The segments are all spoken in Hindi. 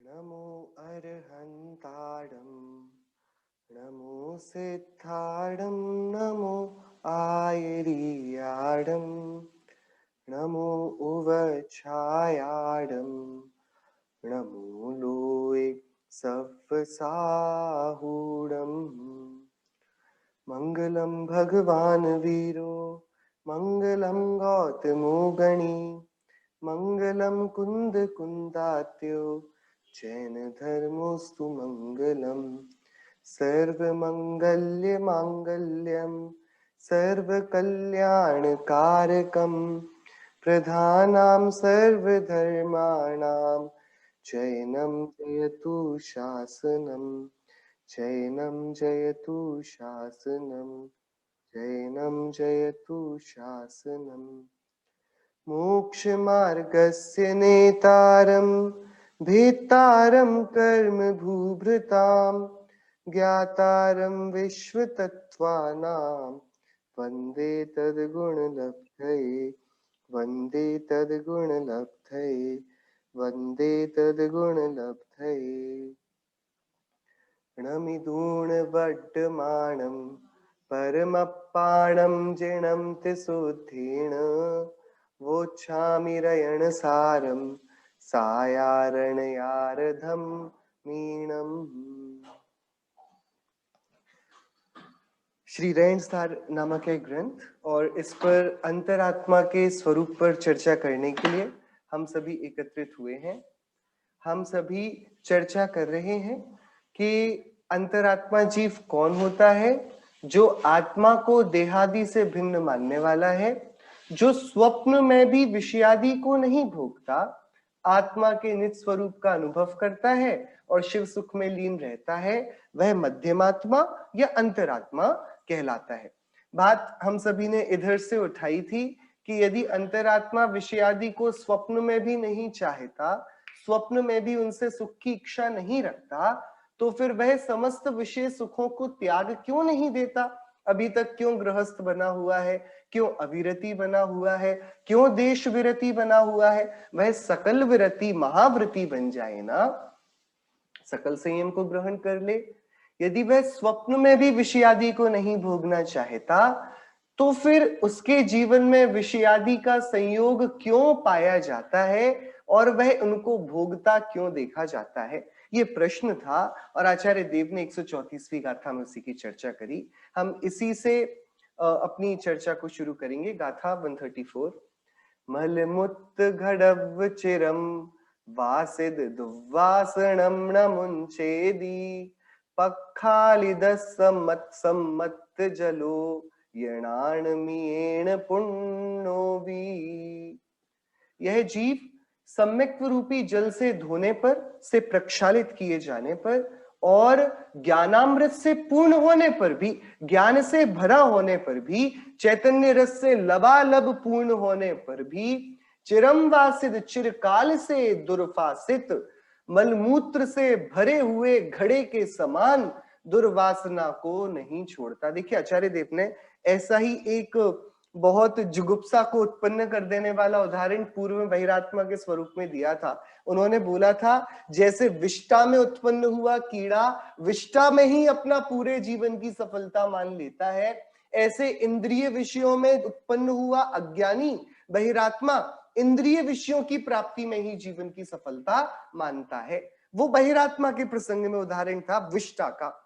नमो अर्हन्ताडं नमो सिद्धाडं नमो आयरियाडं नमो उवछायाडं नमो लोए सव्वसाहूडं मंगलम भगवान वीरो मंगलम गौतमो गणी मंगलम कुंद कुंदात्यो जैन धर्मोस्तु मंगलम सर्वमंगल्य मांगल्यम सर्वकल्याणकारकम प्रधानां सर्वधर्माणां जैनं जयतु शासनम् जैनं जयतु शासनम् जैनं जयतु शासनम् मोक्षमार्गस्य नेतारं भेत्तारं कर्मभूभृतां ज्ञातारं विश्वतत्त्वानां वन्दे तद्गुणलब्धये वन्दे तद्गुणलब्धये वन्दे तद्गुणलब्धये नमिदूणवड्डमाणं परमप्पाणं जिणं तिसुद्धेन वोच्छामिरयणसारं सायारणयारधं मीणम्। श्री रैनसार नामक एक ग्रंथ और इस पर अंतरात्मा के स्वरूप पर चर्चा करने के लिए हम सभी एकत्रित हुए हैं। हम सभी चर्चा कर रहे हैं कि अंतरात्मा जीव कौन होता है, जो आत्मा को देहादि से भिन्न मानने वाला है, जो स्वप्न में भी विषयादि को नहीं भोगता, आत्मा के निज स्वरूप का अनुभव करता है और शिव सुख में लीन रहता है, वह मध्यमात्मा या अंतरात्मा कहलाता है। बात हम सभी ने इधर से उठाई थी कि यदि अंतरात्मा विषयादि को स्वप्न में भी नहीं चाहता, स्वप्न में भी उनसे सुख की इच्छा नहीं रखता, तो फिर वह समस्त विषय सुखों को त्याग क्यों नहीं देता? अभी तक क्यों गृहस्थ बना हुआ है, क्यों अविरति बना हुआ है, क्यों देश विरति बना हुआ है? वह सकल विरति महाव्रति बन जाए ना, सकल संयम को ग्रहण कर ले। यदि वह स्वप्न में भी विषयादि को नहीं भोगना चाहता, तो फिर उसके जीवन में विषयादि का संयोग क्यों पाया जाता है और वह उनको भोगता क्यों देखा जाता है? ये प्रश्न था और आचार्य देव ने 134वीं गाथा में उसी की चर्चा करी। हम इसी से अपनी चर्चा को शुरू करेंगे। गाथा 134। मलमुत्त घड़व चिरम वासिद दुर्वासनम न मुंचेदी पक्खालिदसमत् सम्मत जलो यणाणमियेण पुण्योवी। यह जीव सम्यक् रूपी जल से धोने पर, से प्रक्षालित किए जाने पर और ज्ञानामृत से पूर्ण होने पर भी, ज्ञान से भरा होने पर भी, चैतन्य रस से लबालब पूर्ण होने पर भी, चिरम वासिद चिरकाल से दुर्वासित मलमूत्र से भरे हुए घड़े के समान दुर्वासना को नहीं छोड़ता। देखिए आचार्य देव ने ऐसा ही एक बहुत जुगुप्सा को उत्पन्न कर देने वाला उदाहरण पूर्व में बहिरात्मा के स्वरूप में दिया था। उन्होंने बोला था जैसे विष्टा में उत्पन्न हुआ कीड़ा विष्टा में ही अपना पूरे जीवन की सफलता मान लेता है, ऐसे इंद्रिय विषयों में उत्पन्न हुआ अज्ञानी बहिरात्मा इंद्रिय विषयों की प्राप्ति में ही जीवन की सफलता मानता है। वो बहिरात्मा के प्रसंग में उदाहरण था विष्टा का,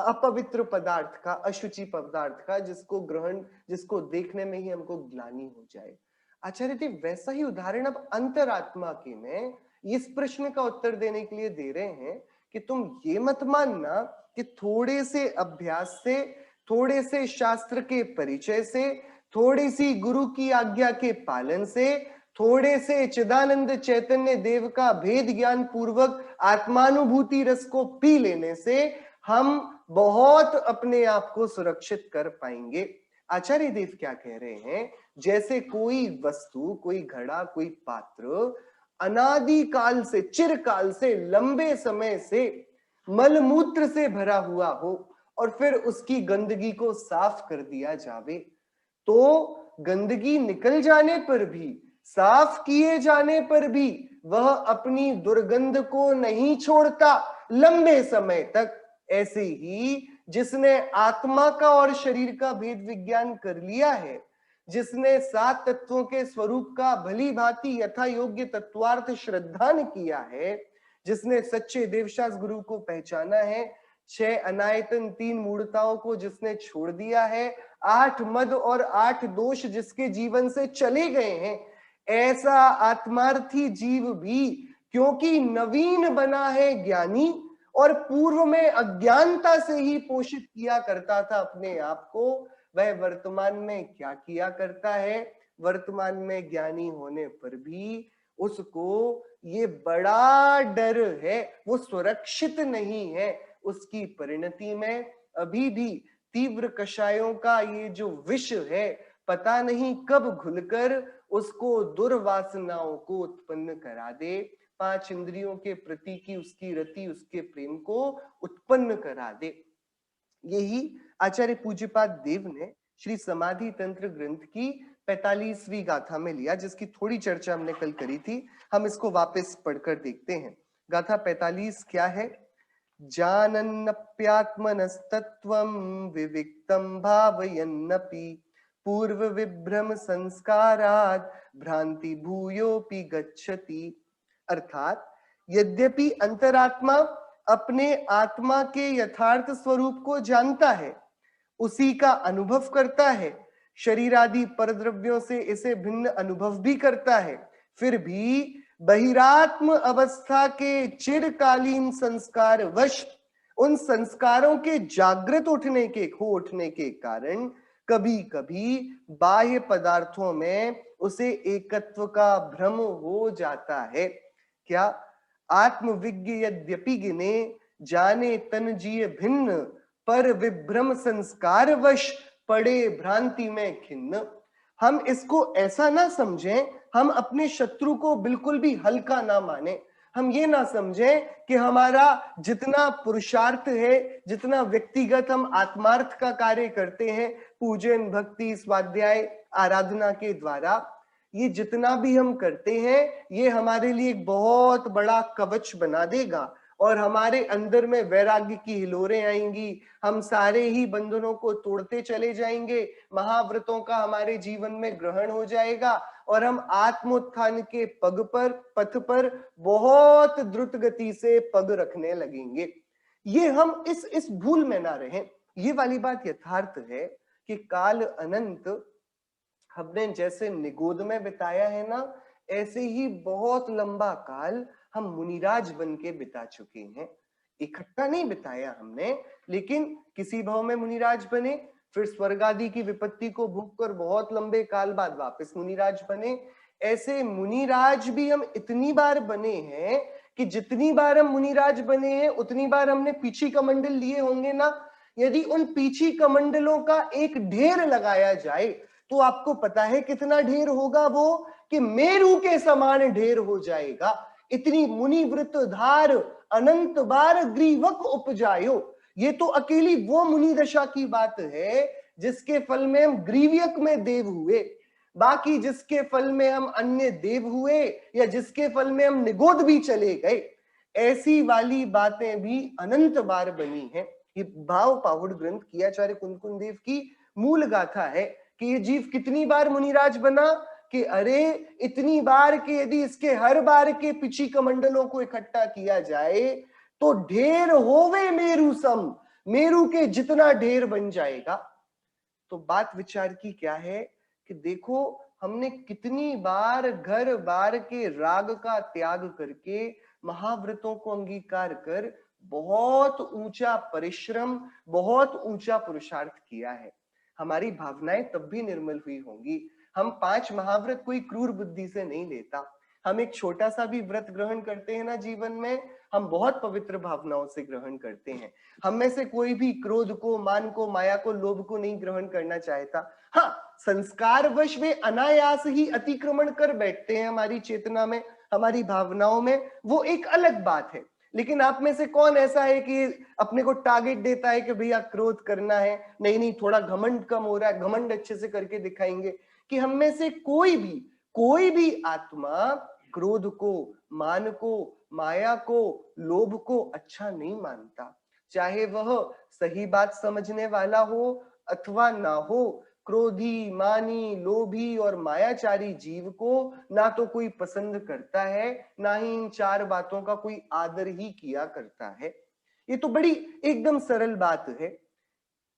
अपवित्र पदार्थ का, अशुचि पदार्थ का, जिसको ग्रहण, जिसको देखने में ही हमको ग्लानि हो जाए। आचार्य देव वैसा ही उदाहरण अब अंतरात्मा के में इस प्रश्न का उत्तर देने के लिए दे रहे हैं कि तुम ये मत मानना कि थोड़े से अभ्यास से, थोड़े से शास्त्र के परिचय से, थोड़ी सी गुरु की आज्ञा के पालन से, थोड़े से चिदानंद चैतन्य देव का भेद ज्ञान पूर्वक आत्मानुभूति रस को पी लेने से हम बहुत अपने आप को सुरक्षित कर पाएंगे। आचार्य देव क्या कह रहे हैं? जैसे कोई वस्तु, कोई घड़ा, कोई पात्र अनादि काल से, चिरकाल से, लंबे समय से मलमूत्र से भरा हुआ हो और फिर उसकी गंदगी को साफ कर दिया जावे, तो गंदगी निकल जाने पर भी साफ किए जाने पर भी वह अपनी दुर्गंध को नहीं छोड़ता लंबे समय तक। ऐसे ही जिसने आत्मा का और शरीर का भेद विज्ञान कर लिया है, जिसने 7 तत्वों के स्वरूप का भली भांति यथा योग्य तत्वार्थ श्रद्धान किया है, जिसने सच्चे देवशास्त्र गुरु को पहचाना है, 6 अनायतन 3 मूर्ताओं को जिसने छोड़ दिया है, 8 मद और 8 दोष जिसके जीवन से चले गए हैं, ऐसा आत्मार्थी जीव भी क्योंकि नवीन बना है ज्ञानी और पूर्व में अज्ञानता से ही पोषित किया करता था अपने आप को, वह वर्तमान में क्या किया करता है? वर्तमान में ज्ञानी होने पर भी उसको ये बड़ा डर है, वो सुरक्षित नहीं है। उसकी परिणति में अभी भी तीव्र कषायों का ये जो विष है, पता नहीं कब घुलकर उसको दुर्वासनाओं को उत्पन्न करा दे, 5 इंद्रियों के प्रति की उसकी रति, उसके प्रेम को उत्पन्न करा दे। यही आचार्य पूज्यपाद देव ने श्री समाधि तंत्र ग्रंथ की 45वीं गाथा में लिया, जिसकी थोड़ी चर्चा हमने कल करी थी। हम इसको वापस पढ़कर देखते हैं। गाथा 45 क्या है? जानन्नप्यात्मनस्तत्त्वं विविक्तं भावयन्नपि पूर्व विभ्रम संस्कारात् भ्रांति भूयोपि गच्छति। अर्थात यद्यपि अंतरात्मा अपने आत्मा के यथार्थ स्वरूप को जानता है, उसी का अनुभव करता है, शरीर आदि परद्रव्यों से इसे भिन्न अनुभव भी करता है, फिर भी बहिरात्म अवस्था के चिरकालीन संस्कार वश उन संस्कारों के जागृत उठने के कारण कभी कभी बाह्य पदार्थों में उसे एकत्व का भ्रम हो जाता है। क्या? आत्मविज्ञ यद्यपि गिने जाने तन जिय भिन्न, पर विभ्रम संस्कार वश पड़े भ्रांति में खिन्न। हम इसको ऐसा ना समझें, हम अपने शत्रु को बिल्कुल भी हल्का ना माने। हम ये ना समझें कि हमारा जितना पुरुषार्थ है, जितना व्यक्तिगत हम आत्मार्थ का कार्य करते हैं, पूजन, भक्ति, स्वाध्याय, आराधना के द्वारा, ये जितना भी हम करते हैं, ये हमारे लिए एक बहुत बड़ा कवच बना देगा और हमारे अंदर में वैराग्य की हिलोरें आएंगी। हम सारे ही बंधनों को तोड़ते चले जाएंगे, महाव्रतों का हमारे जीवन में ग्रहण हो जाएगा और हम आत्मोत्थान के पथ पर बहुत द्रुत गति से पग रखने लगेंगे। ये हम इस भूल में ना रहें। ये वाली बात यथार्थ है कि काल अनंत हमने जैसे निगोद में बिताया है ना, ऐसे ही बहुत लंबा काल हम मुनिराज बन के बिता चुके हैं। इकट्ठा नहीं बिताया हमने, लेकिन किसी भाव में मुनिराज बने, फिर स्वर्ग आदि की विपत्ति को भोग कर बहुत लंबे काल बाद वापस मुनिराज बने। ऐसे मुनिराज भी हम इतनी बार बने हैं कि जितनी बार हम मुनिराज बने हैं उतनी बार हमने पीछी कमंडल लिए होंगे ना। यदि उन पीछी कमंडलों का एक ढेर लगाया जाए तो आपको पता है कितना ढेर होगा वो, कि मेरू के समान ढेर हो जाएगा। इतनी मुनि वृत्त धार अनंत बार ग्रीवक उपजायो। ये तो अकेली वो मुनि दशा की बात है जिसके फल में हम ग्रीवियक में देव हुए। बाकी जिसके फल में हम अन्य देव हुए या जिसके फल में हम निगोद भी चले गए, ऐसी वाली बातें भी अनंत बार बनी हैं। ये भाव पाहुड़ ग्रंथ की आचार्य कुंदकुंद देव की मूल गाथा है कि ये जीव कितनी बार मुनिराज बना, कि अरे इतनी बार कि यदि इसके हर बार के पिछी कमंडलों को इकट्ठा किया जाए तो ढेर होवे मेरू सम, मेरू के जितना ढेर बन जाएगा। तो बात विचार की क्या है कि देखो हमने कितनी बार घर बार के राग का त्याग करके महाव्रतों को अंगीकार कर बहुत ऊंचा परिश्रम, बहुत ऊंचा पुरुषार्थ किया है। हमारी भावनाएं तब भी निर्मल हुई होंगी। हम 5 महाव्रत कोई क्रूर बुद्धि से नहीं लेता। हम एक छोटा सा भी व्रत ग्रहण करते हैं ना जीवन में, हम बहुत पवित्र भावनाओं से ग्रहण करते हैं। हम में से कोई भी क्रोध को, मान को, माया को, लोभ को नहीं ग्रहण करना चाहता। हाँ, संस्कारवश वे अनायास ही अतिक्रमण कर बैठते हैं हमारी चेतना में, हमारी भावनाओं में, वो एक अलग बात है। लेकिन आप में से कौन ऐसा है कि अपने को टारगेट देता है कि भैया क्रोध करना है, नहीं नहीं थोड़ा घमंड कम हो रहा है, घमंड अच्छे से करके दिखाएंगे? कि हम में से कोई भी कोई भी आत्मा क्रोध को, मान को, माया को, लोभ को अच्छा नहीं मानता, चाहे वह सही बात समझने वाला हो अथवा ना हो। क्रोधी, मानी, लोभी और मायाचारी जीव को ना तो कोई पसंद करता है, ना ही इन चार बातों का कोई आदर ही किया करता है। ये तो बड़ी एकदम सरल बात है।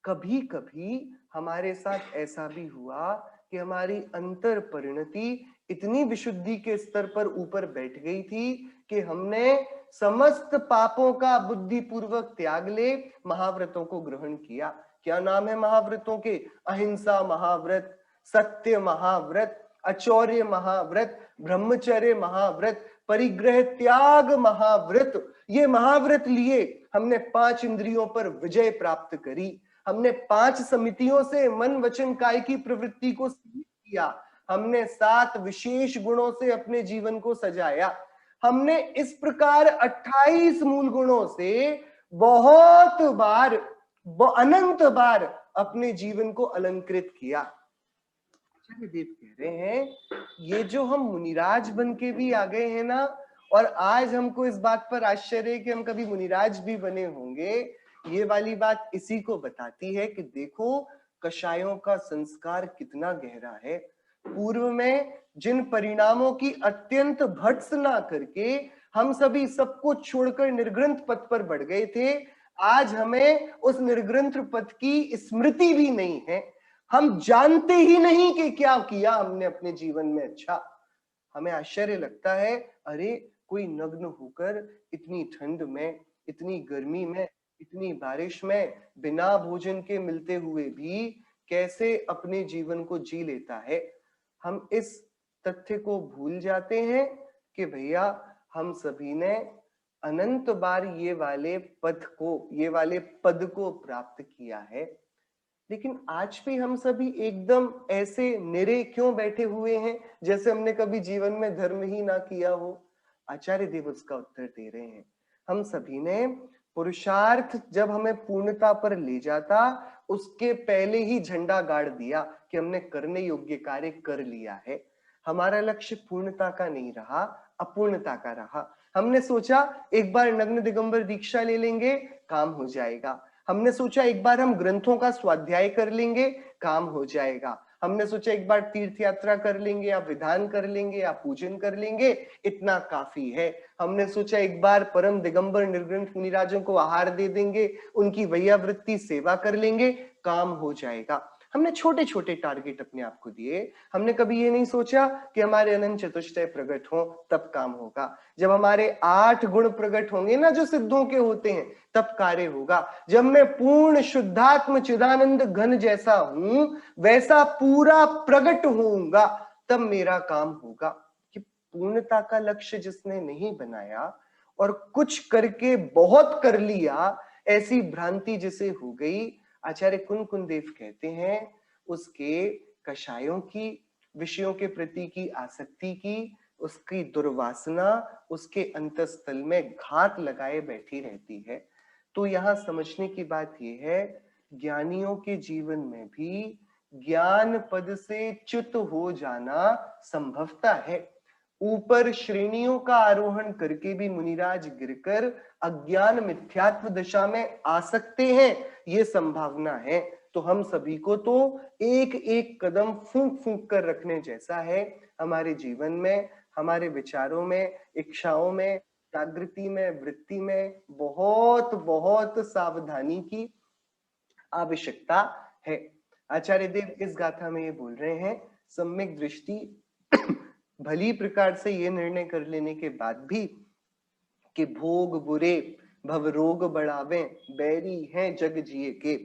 कभी कभी हमारे साथ ऐसा भी हुआ कि हमारी अंतर परिणति इतनी विशुद्धि के स्तर पर ऊपर बैठ गई थी कि हमने समस्त पापों का बुद्धिपूर्वक त्याग ले महाव्रतों को ग्रहण किया। क्या नाम है महाव्रतों के? अहिंसा महाव्रत, सत्य महाव्रत, अचौर्य महाव्रत, ब्रह्मचर्य महाव्रत, परिग्रह त्याग महाव्रत। ये महाव्रत लिए हमने 5 इंद्रियों पर विजय प्राप्त करी। हमने 5 समितियों से मन वचन काय की प्रवृत्ति को सीमित किया। हमने 7 विशेष गुणों से अपने जीवन को सजाया। हमने इस प्रकार 28 मूल गुणों से बहुत बार, अनंत बार अपने जीवन को अलंकृत किया। देव कह रहे हैं ये जो हम मुनिराज बन के भी आ गए हैं ना, और आज हमको इस बात पर आश्चर्य है कि हम कभी मुनिराज भी बने होंगे, ये वाली बात इसी को बताती है कि देखो कषायों का संस्कार कितना गहरा है। पूर्व में जिन परिणामों की अत्यंत भर्त्सना करके हम सभी सबको छोड़कर निर्ग्रंथ पथ पर बढ़ गए थे, आज हमें उस निर्ग्रंथ पथ की स्मृति भी नहीं है। हम जानते ही नहीं कि क्या किया हमने अपने जीवन में अच्छा। हमें आश्चर्य लगता है, अरे कोई नग्न होकर इतनी ठंड में, इतनी गर्मी में, इतनी बारिश में, बिना भोजन के मिलते हुए भी कैसे अपने जीवन को जी लेता है। हम इस तथ्य को भूल जाते हैं कि भैया हम सभी ने अनंत बार ये वाले पद को प्राप्त किया है। लेकिन आज भी हम सभी एकदम ऐसे निरे क्यों बैठे हुए हैं, जैसे हमने कभी जीवन में धर्म ही ना किया हो? आचार्य देव उसका उत्तर दे रहे हैं। हम सभी ने पुरुषार्थ जब हमें पूर्णता पर ले जाता, उसके पहले ही झंडा गाड़ दिया कि हमने करने योग्य कार्य कर लिया है। हमारा लक्ष्य पूर्णता का नहीं रहा, अपूर्णता का रहा। हमने सोचा एक बार नग्न दिगंबर दीक्षा ले लेंगे, काम हो जाएगा। हमने सोचा एक बार हम ग्रंथों का स्वाध्याय कर लेंगे, काम हो जाएगा। हमने सोचा एक बार तीर्थ यात्रा कर लेंगे या विधान कर लेंगे या पूजन कर लेंगे, इतना काफी है। हमने सोचा एक बार परम दिगंबर निर्ग्रंथ मुनिराजों को आहार दे देंगे, उनकी वैयावृत्ति सेवा कर लेंगे, काम हो जाएगा। हमने छोटे छोटे टारगेट अपने आप को दिए। हमने कभी ये नहीं सोचा कि हमारे अनंत चतुष्टय प्रकट हो तब काम होगा। जब हमारे 8 गुण प्रकट होंगे ना जो सिद्धों के होते हैं, तब कार्य होगा। जब मैं पूर्ण शुद्धात्म चिदानंद घन जैसा हूं, वैसा पूरा प्रकट होऊंगा, तब मेरा काम होगा। कि पूर्णता का लक्ष्य जिसने नहीं बनाया और कुछ करके बहुत कर लिया, ऐसी भ्रांति जिसे हो गई, आचार्य कुन देव कहते हैं उसके कषायों की, विषयों के प्रति की आसक्ति की, उसकी दुर्वासना उसके अंतस्थल में घात लगाए बैठी रहती है। तो यहां समझने की बात यह है, ज्ञानियों के जीवन में भी ज्ञान पद से च्युत हो जाना संभवता है। ऊपर श्रेणियों का आरोहण करके भी मुनिराज गिरकर अज्ञान मिथ्यात्व दशा में आ सकते हैं, ये संभावना है। तो हम सभी को तो एक एक कदम फूंक फूंक कर रखने जैसा है। हमारे जीवन में, हमारे विचारों में, इच्छाओं में, जागृति में, वृत्ति में बहुत बहुत सावधानी की आवश्यकता है। आचार्य देव इस गाथा में ये बोल रहे हैं, सम्यक दृष्टि भली प्रकार से ये निर्णय कर लेने के बाद भी कि भोग बुरे भव रोग बढ़ावे, बैरी हैं जग जिए के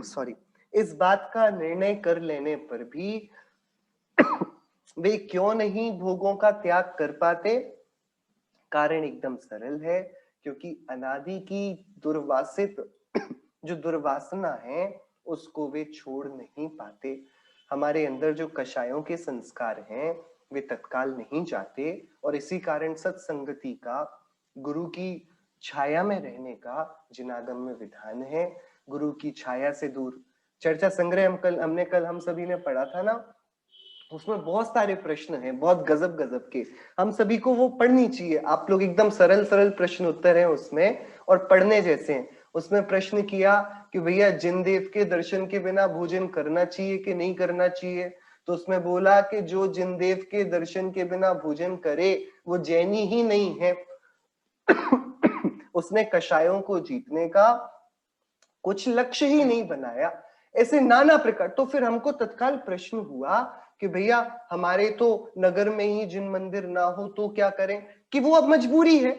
सॉरी, इस बात का निर्णय कर लेने पर भी वे क्यों नहीं भोगों का त्याग कर पाते? कारण एकदम सरल है, क्योंकि अनादि की दुर्वासित जो दुर्वासना है उसको वे छोड़ नहीं पाते। हमारे अंदर जो कषायों के संस्कार हैं वे तत्काल नहीं जाते, और इसी कारण सत्संगति का, गुरु की छाया में रहने का जिनागम में विधान है। गुरु की छाया से दूर, चर्चा संग्रह हमने कल हम सभी ने पढ़ा था ना उसमें बहुत सारे प्रश्न हैं, बहुत गजब गजब के। हम सभी को वो पढ़नी चाहिए। आप लोग एकदम सरल सरल प्रश्न उत्तर हैं उसमें और पढ़ने जैसे हैं। उसमें प्रश्न किया कि भैया जिनदेव के दर्शन के बिना भोजन करना चाहिए कि नहीं करना चाहिए। तो उसमें बोला कि जो जिनदेव के दर्शन के बिना भोजन करे वो जैनी ही नहीं है। उसने कषायों को जीतने का कुछ लक्ष्य ही नहीं बनाया। ऐसे नाना प्रकार। तो फिर हमको तत्काल प्रश्न हुआ कि भैया हमारे तो नगर में ही जिन मंदिर ना हो तो क्या करें, कि वो अब मजबूरी है,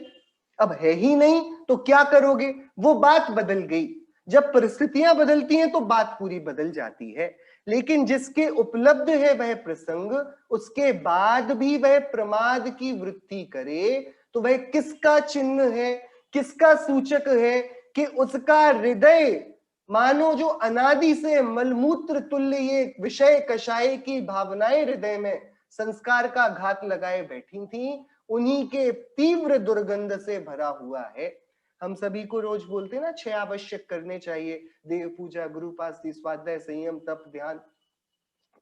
अब है ही नहीं तो क्या करोगे। वो बात बदल गई। जब परिस्थितियां बदलती हैं तो बात पूरी बदल जाती है। लेकिन जिसके उपलब्ध है वह प्रसंग, उसके बाद भी वह प्रमाद की वृत्ति करे तो वह किसका चिन्ह है, किसका सूचक है कि उसका हृदय मानो जो अनादि से मलमूत्र तुल्य ये विषय कषाय की भावनाएं हृदय में संस्कार का घात लगाए बैठी थी, उन्हीं के तीव्र दुर्गंध से भरा हुआ है। हम सभी को रोज बोलते हैं ना 6 आवश्यक करने चाहिए, देव पूजा, गुरुपास्ती, स्वाध्याय, संयम, तप, ध्यान,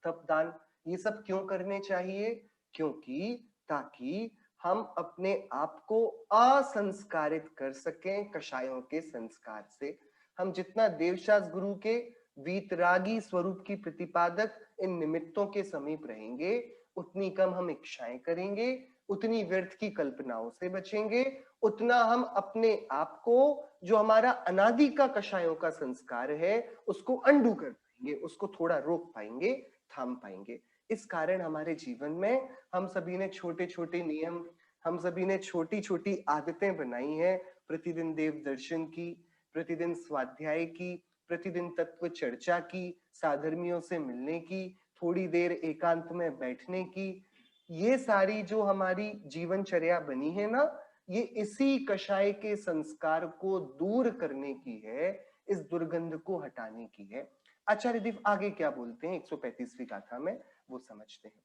तप, दान। ये सब क्यों करने चाहिए? क्योंकि ताकि हम अपने आप को असंस्कारित कर सकें कषायों के संस्कार से। हम जितना देवशास्त्र गुरु के वीतरागी स्वरूप की प्रतिपादक इन निमित्तों के समीप रहेंगे, उतनी कम हम इच्छाएं करेंगे, उतनी व्यर्थ की कल्पनाओं से बचेंगे, उतना हम अपने आप को जो हमारा अनादि का कषायों का संस्कार है उसको अंडू कर पाएंगे, उसको थोड़ा रोक पाएंगे, थाम पाएंगे। इस कारण हमारे जीवन में हम सभी ने छोटे छोटे नियम, हम सभी ने छोटी छोटी आदतें बनाई हैं। प्रतिदिन देव दर्शन की, प्रतिदिन स्वाध्याय की, प्रतिदिन तत्व चर्चा की, साधर्मियों से मिलने की, थोड़ी देर एकांत में बैठने की। ये सारी जो हमारी जीवनचर्या बनी है ना, ये इसी कषाय के संस्कार को दूर करने की है, इस दुर्गंध को हटाने की है। आचार्य देव आगे क्या बोलते हैं 135वीं गाथा में, वो समझते हैं।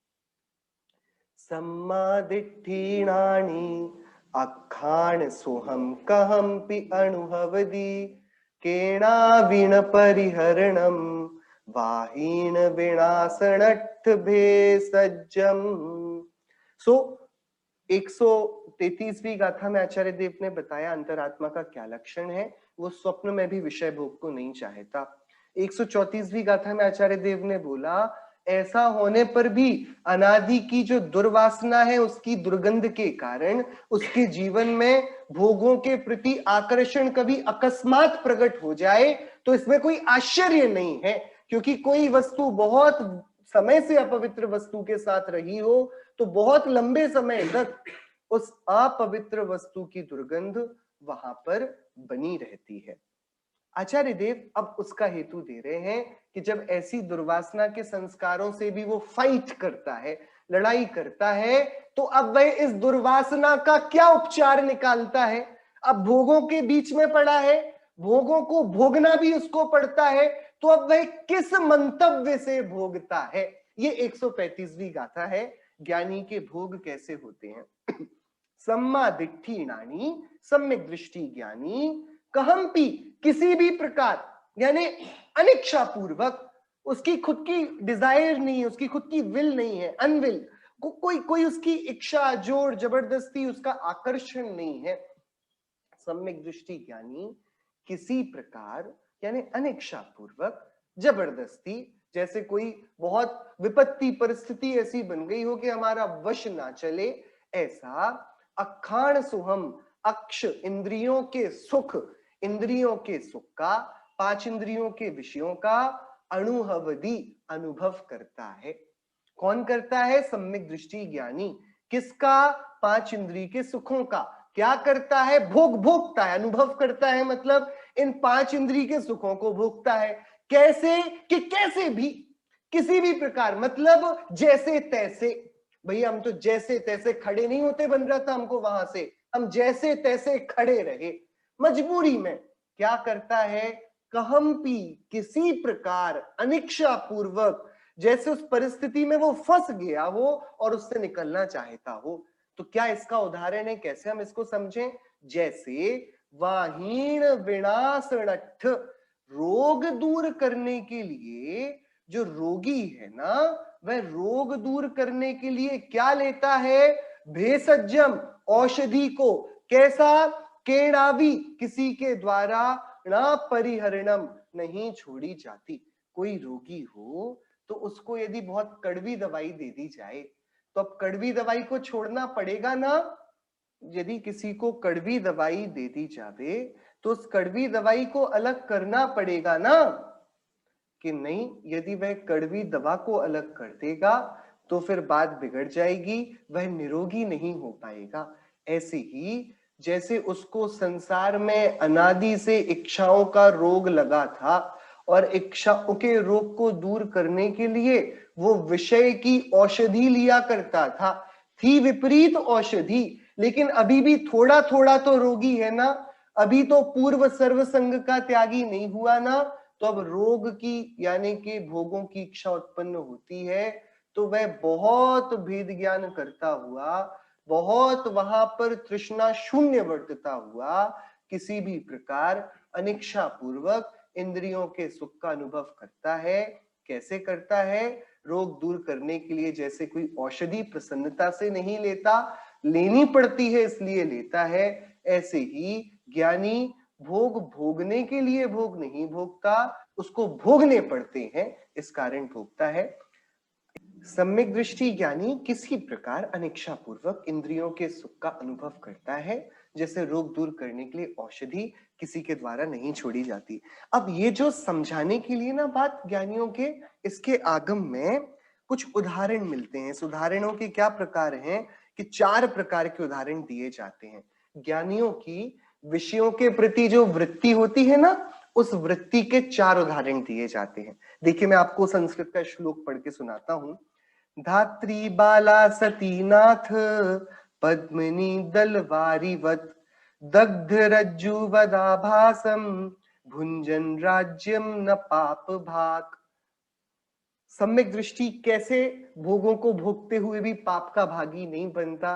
सम्मादिठीणानि अखाण सोहम कहम्पि अनुभवदी केणाविण परिहरणम वाहीन विनाशनट्ठ भेषजम। सो 133वीं गाथा में आचार्य देव ने बताया अंतरात्मा का क्या लक्षण है। वो स्वप्न में भी विषय भोग को नहीं चाहता। 134वीं गाथा में आचार्य देव ने बोला ऐसा होने पर भी अनादि की जो दुर्वासना है उसकी दुर्गंध के कारण उसके जीवन में भोगों के प्रति आकर्षण कभी अकस्मात प्रकट हो जाए तो इसमें कोई आश्चर्य नहीं है। क्योंकि कोई वस्तु बहुत समय से अपवित्र वस्तु के साथ रही हो तो बहुत लंबे समय तक उस अपवित्र वस्तु की दुर्गंध वहां पर बनी रहती है। आचार्य देव अब उसका हेतु दे रहे हैं कि जब ऐसी दुर्वासना के संस्कारों से भी वो फाइट करता है, लड़ाई करता है, तो अब वह इस दुर्वासना का क्या उपचार निकालता है। अब भोगों के बीच में पड़ा है, भोगों को भोगना भी उसको पड़ता है, तो अब वह किस मंतव्य से भोगता है। ये 135वीं गाथा है, ज्ञानी के भोग कैसे होते हैं। सम्मा दिट्ठीणानि, सम्यक दृष्टि ज्ञानी, कहम्पि किसी भी प्रकार यानी अनिच्छा पूर्वक, उसकी खुद की डिजायर नहीं है, उसकी खुद की विल नहीं है, अनविल, कोई उसकी इच्छा जोर जबरदस्ती उसका आकर्षण नहीं है। सम्यक दृष्टि ज्ञानी किसी प्रकार यानी अनिच्छा पूर्वक, जबरदस्ती, जैसे कोई बहुत विपत्ति परिस्थिति ऐसी बन गई हो कि हमारा वश ना चले, ऐसा अखाण सुहम, अक्ष इंद्रियों के सुख, इंद्रियों के सुख का, 5 इंद्रियों के विषयों का अनुभवदी अनुभव करता है। कौन करता है? सम्यक दृष्टि ज्ञानी। किसका? 5 इंद्रिय के सुखों का। क्या करता है? भोगता है, अनुभव करता है, मतलब इन 5 इंद्रिय के सुखों को भोगता है। कैसे? कि कैसे भी, किसी भी प्रकार, मतलब जैसे तैसे। भैया हम तो जैसे तैसे खड़े नहीं होते बन रहा था हमको वहां से, हम जैसे तैसे खड़े रहे मजबूरी में। क्या करता है? कहम्पि किसी प्रकार, अनिच्छा पूर्वक, जैसे उस परिस्थिति में वो फंस गया हो और उससे निकलना चाहता हो। तो क्या इसका उदाहरण है? कैसे हम इसको समझें? जैसे वाहीन विनाशनट्ठ, रोग दूर करने के लिए जो रोगी है ना, वह रोग दूर करने के लिए क्या लेता है? भेषजम, औषधि को। कैसा? केणावी, किसी के द्वारा ना परिहरणम, नहीं छोड़ी जाती। कोई रोगी हो तो उसको यदि बहुत कड़वी दवाई दे दी जाए तो अब कड़वी दवाई को छोड़ना पड़ेगा ना। यदि किसी को कड़वी दवाई दे दी जावे तो उस कड़वी दवाई को अलग करना पड़ेगा ना, कि नहीं? यदि वह कड़वी दवा को अलग कर देगा तो फिर बात बिगड़ जाएगी, वह निरोगी नहीं हो पाएगा। ऐसे ही जैसे उसको संसार में अनादि से इच्छाओं का रोग लगा था और इच्छाओं के रोग को दूर करने के लिए वो विषय की औषधि लिया करता था, थी विपरीत औषधि, लेकिन अभी भी थोड़ा थोड़ा तो रोगी है ना, अभी तो पूर्व सर्वसंग का त्यागी नहीं हुआ ना। तो अब रोग की यानी कि भोगों की इच्छा उत्पन्न होती है तो वह बहुत भेद ज्ञान करता हुआ, बहुत वहां पर तृष्णा शून्य वर्तता हुआ, किसी भी प्रकार अनिच्छा पूर्वक इंद्रियों के सुख का अनुभव करता है। कैसे करता है? रोग दूर करने के लिए जैसे कोई औषधि प्रसन्नता से नहीं लेता, लेनी पड़ती है इसलिए लेता है, ऐसे ही ज्ञानी भोग भोगने के लिए भोग नहीं भोगता, उसको भोगने पड़ते हैं इस कारण भोगता है। सम्यक दृष्टि ज्ञानी किसी प्रकार अनिच्छा पूर्वक इंद्रियों के सुख का अनुभव करता है, जैसे रोग दूर करने के लिए औषधि किसी के द्वारा नहीं छोड़ी जाती। अब ये जो समझाने के लिए ना बात ज्ञानियों के, इसके आगम में कुछ उदाहरण मिलते हैं। इस उदाहरणों के क्या प्रकार हैं कि 4 प्रकार के उदाहरण दिए जाते हैं। ज्ञानियों की विषयों के प्रति जो वृत्ति होती है ना, उस वृत्ति के 4 उदाहरण दिए जाते हैं। देखिए मैं आपको संस्कृत का श्लोक पढ़ के सुनाता हूं। धात्री बाला सतीनाथ पद्मिनी दलवारिवत दग्ध रज्जु वदाभासम भुंजन राज्यम न पाप भाग। सम्यक दृष्टि कैसे भोगों को भोगते हुए भी पाप का भागी नहीं बनता,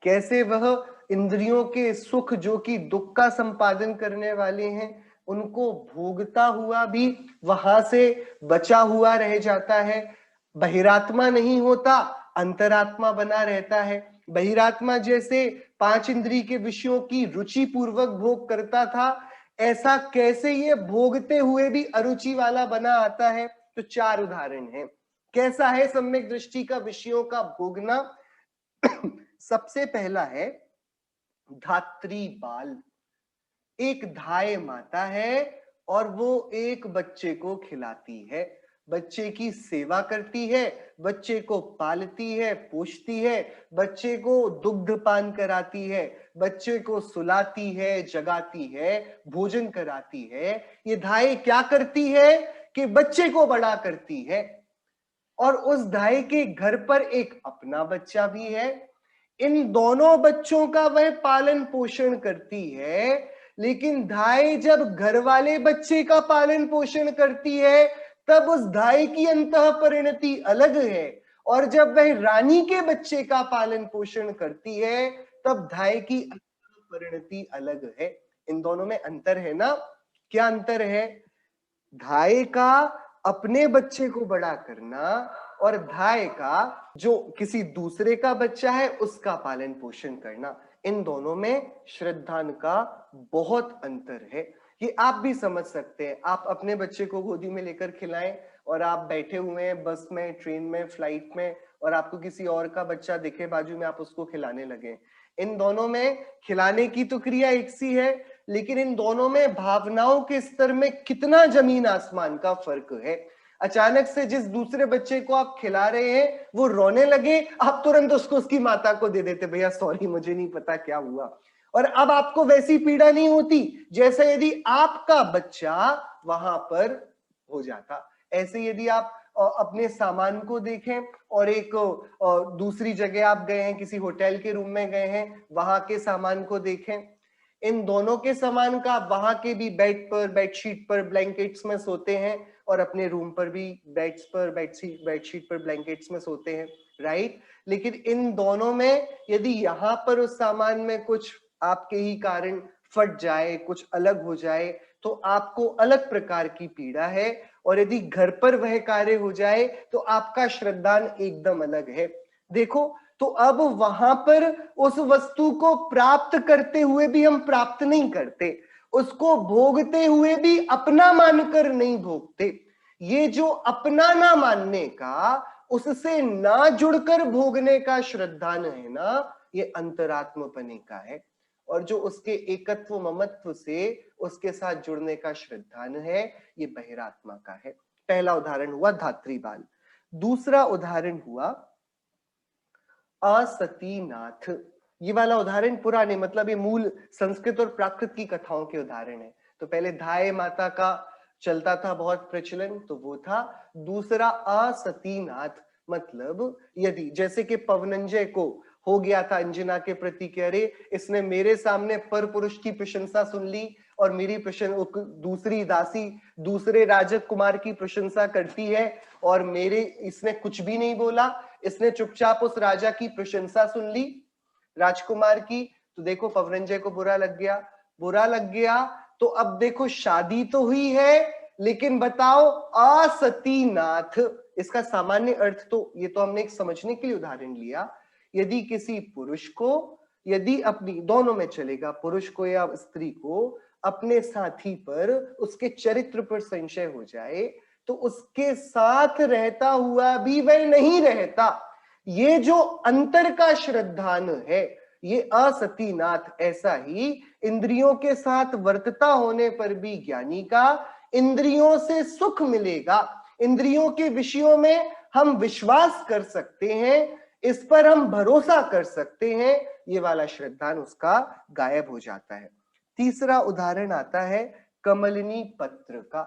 कैसे वह इंद्रियों के सुख जो कि दुख का संपादन करने वाले हैं उनको भोगता हुआ भी वहां से बचा हुआ रह जाता है, बहिरात्मा नहीं होता, अंतरात्मा बना रहता है। बहिरात्मा जैसे 5 इंद्रिय के विषयों की रुचि पूर्वक भोग करता था, ऐसा कैसे ये भोगते हुए भी अरुचि वाला बना आता है? तो 4 उदाहरण हैं। कैसा है सम्यक दृष्टि का विषयों का भोगना? सबसे पहला है धात्री बाल। एक धाय माता है और वो एक बच्चे को खिलाती है, बच्चे की सेवा करती है, बच्चे को पालती है, पोषती है, बच्चे को दुग्ध पान कराती है, बच्चे को सुलाती है, जगाती है, भोजन कराती है। ये धाय क्या करती है कि बच्चे को बड़ा करती है, और उस धाय के घर पर एक अपना बच्चा भी है। इन दोनों बच्चों का वह पालन पोषण करती है, लेकिन धाय जब घर वाले बच्चे का पालन पोषण करती है तब उस धाय की अंतः परिणति अलग है, और जब वह रानी के बच्चे का पालन पोषण करती है तब धाय की अंतः परिणति अलग है। इन दोनों में अंतर है ना? क्या अंतर है? धाय का अपने बच्चे को बड़ा करना और धाय का जो किसी दूसरे का बच्चा है उसका पालन पोषण करना, इन दोनों में श्रद्धान का बहुत अंतर है। ये आप भी समझ सकते हैं। आप अपने बच्चे को गोदी में लेकर खिलाएं और आप बैठे हुए हैं बस में, ट्रेन में, फ्लाइट में, और आपको किसी और का बच्चा दिखे बाजू में, आप उसको खिलाने लगे। इन दोनों में खिलाने की तो क्रिया एक सी है, लेकिन इन दोनों में भावनाओं के स्तर में कितना जमीन आसमान का फर्क है। अचानक से जिस दूसरे बच्चे को आप खिला रहे हैं वो रोने लगे, आप तुरंत उसको उसकी माता को दे देते, भैया सॉरी मुझे नहीं पता क्या हुआ, और अब आपको वैसी पीड़ा नहीं होती जैसे यदि आपका बच्चा वहां पर हो जाता। ऐसे यदि आप अपने सामान को देखें और एक दूसरी जगह आप गए हैं, किसी होटल के रूम में गए हैं, वहां के सामान को देखें, इन दोनों के सामान का वहां के भी बेड पर, बेडशीट पर, ब्लैंकेट्स में सोते हैं, और अपने रूम पर भी बेड्स पर, बेडशीट पर, ब्लैंकेट्स में सोते हैं, राइट? लेकिन इन दोनों में यदि यहाँ पर उस सामान में कुछ आपके ही कारण फट जाए, कुछ अलग हो जाए, तो आपको अलग प्रकार की पीड़ा है, और यदि घर पर वह कार्य हो जाए तो आपका श्रद्धान एकदम अलग है। देखो, तो अब वहां पर उस वस्तु को प्राप्त करते हुए भी हम प्राप्त नहीं करते, उसको भोगते हुए भी अपना मानकर नहीं भोगते। ये जो अपना ना मानने का, उससे ना जुड़कर भोगने का श्रद्धान है ना, ये अंतरात्मपने का है। और जो उसके एकत्व ममत्व से उसके साथ जुड़ने का श्रद्धान है, ये बहिरात्मा का है। पहला उदाहरण हुआ धात्रीबाल। दूसरा उदाहरण हुआ असतीनाथ। ये वाला उदाहरण पुराने, मतलब ये मूल संस्कृत और प्राकृत की कथाओं के उदाहरण है। तो पहले धाय माता का चलता था बहुत प्रचलन, तो वो था। दूसरा असतीनाथ, मतलब यदि जैसे कि पवनंजय को हो गया था अंजना के प्रति कि अरे इसने मेरे सामने पर पुरुष की प्रशंसा सुन ली, और मेरी दूसरी दासी दूसरे राजकुमार की प्रशंसा करती है, और मेरे इसने कुछ भी नहीं बोला, इसने चुपचाप उस राजा की प्रशंसा सुन ली राजकुमार की। तो देखो पवनंजय को बुरा लग गया। बुरा लग गया तो अब देखो शादी तो हुई है, लेकिन बताओ असतीनाथ, इसका सामान्य अर्थ तो ये तो हमने एक समझने के लिए उदाहरण लिया। यदि किसी पुरुष को, यदि अपनी, दोनों में चलेगा, पुरुष को या स्त्री को अपने साथी पर उसके चरित्र पर संशय हो जाए, तो उसके साथ रहता हुआ भी वह नहीं रहता। ये जो अंतर का श्रद्धान है, ये असतीनाथ। ऐसा ही इंद्रियों के साथ वर्तता होने पर भी ज्ञानी का इंद्रियों से सुख मिलेगा, इंद्रियों के विषयों में हम विश्वास कर सकते हैं, इस पर हम भरोसा कर सकते हैं, ये वाला श्रद्धान उसका गायब हो जाता है। तीसरा उदाहरण आता है कमलिनी पत्र का।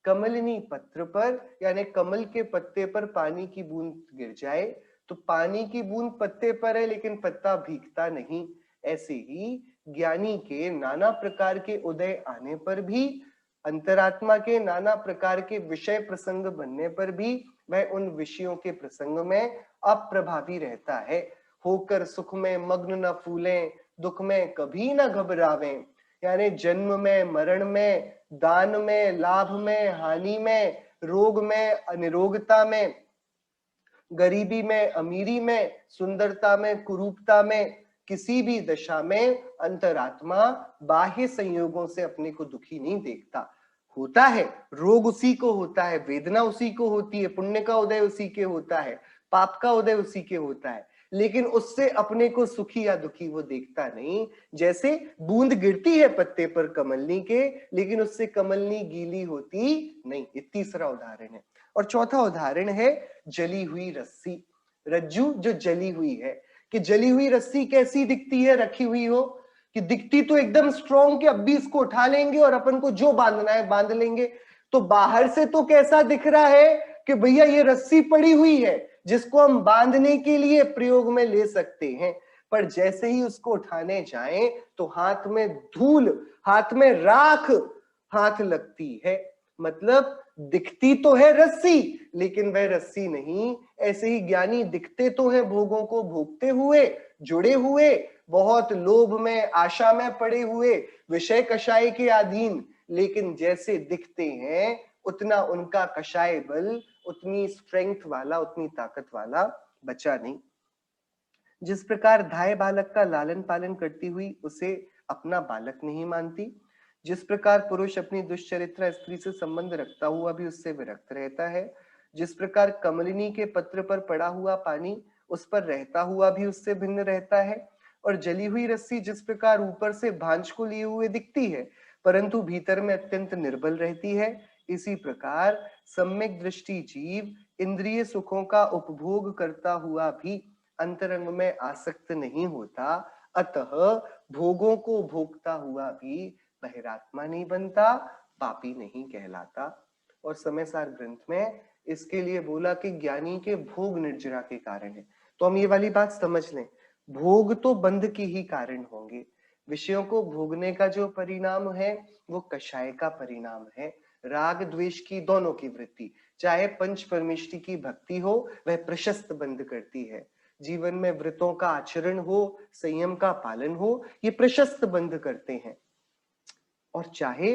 कमलिनी पत्र पर, यानी कमल के पत्ते पर पानी की बूंद गिर जाए तो पानी की बूंद पत्ते पर है लेकिन पत्ता भीगता नहीं। ऐसे ही ज्ञानी के नाना प्रकार के उदय आने पर भी, अंतरात्मा के नाना प्रकार के विषय प्रसंग बनने पर भी वह उन विषयों के प्रसंग में अप्रभावी रहता है। होकर सुख में मग्न न फूलें, दुख में कभी न घबरावें। यानी जन्म में मरण में, दान में लाभ में, हानि में, रोग में अनिरोगता में, गरीबी में अमीरी में, सुंदरता में कुरूपता में, किसी भी दशा में अंतरात्मा बाह्य संयोगों से अपने को दुखी नहीं देखता। होता है रोग उसी को होता है, वेदना उसी को होती है, पुण्य का उदय उसी के होता है, पाप का उदय उसी के होता है, लेकिन उससे अपने को सुखी या दुखी वो देखता नहीं। जैसे बूंद गिरती है पत्ते पर कमलनी के, लेकिन उससे कमलनी गीली होती नहीं। ये तीसरा उदाहरण है। और चौथा उदाहरण है जली हुई रस्सी, रज्जू जो जली हुई है। कि जली हुई रस्सी कैसी दिखती है रखी हुई हो, कि दिखती तो एकदम स्ट्रॉन्ग कि अब भी इसको उठा लेंगे और अपन को जो बांधना है बांध लेंगे। तो बाहर से तो कैसा दिख रहा है कि भैया ये रस्सी पड़ी हुई है जिसको हम बांधने के लिए प्रयोग में ले सकते हैं, पर जैसे ही उसको उठाने जाएं तो हाथ में धूल, हाथ में राख हाथ लगती है। मतलब दिखती तो है रस्सी लेकिन वह रस्सी नहीं। ऐसे ही ज्ञानी दिखते तो है भोगों को भोगते हुए, जुड़े हुए, बहुत लोभ में आशा में पड़े हुए, विषय कषाय के अधीन, लेकिन जैसे दिखते हैं उतना उनका कषाय बल, उतनी स्ट्रेंथ वाला, उतनी ताकत वाला बचा नहीं। जिस प्रकार धाय बालक का लालन पालन करती हुई उसे अपना बालक नहीं मानती, जिस प्रकार पुरुष अपनी दुष्चरित्र स्त्री से संबंध रखता हुआ भी उससे विरक्त रहता है, जिस प्रकार कमलिनी के पत्र पर पड़ा हुआ पानी उस पर रहता हुआ भी उससे भिन्न रहता है, और जली हुई रस्सी जिस प्रकार ऊपर से भांज को लिए हुए दिखती है परंतु भीतर में अत्यंत निर्बल रहती है, इसी प्रकार सम्यक दृष्टि जीव इंद्रिय सुखों का उपभोग करता हुआ भी अंतरंग में आसक्त नहीं होता, अतः भोगों को भोगता हुआ भी बहिरात्मा नहीं बनता, पापी नहीं कहलाता। और समय सार ग्रंथ में इसके लिए बोला कि ज्ञानी के भोग निर्जरा के कारण है। तो हम ये वाली बात समझ लें, भोग तो बंध के ही कारण होंगे। विषयों को भोगने का जो परिणाम है वो कषाय का परिणाम है। राग द्वेष की दोनों की वृत्ति, चाहे पंच परमेष्टि की भक्ति हो, वह प्रशस्त बंध करती है। जीवन में व्रतों का आचरण हो, संयम का पालन हो, ये प्रशस्त बंध करते हैं। और चाहे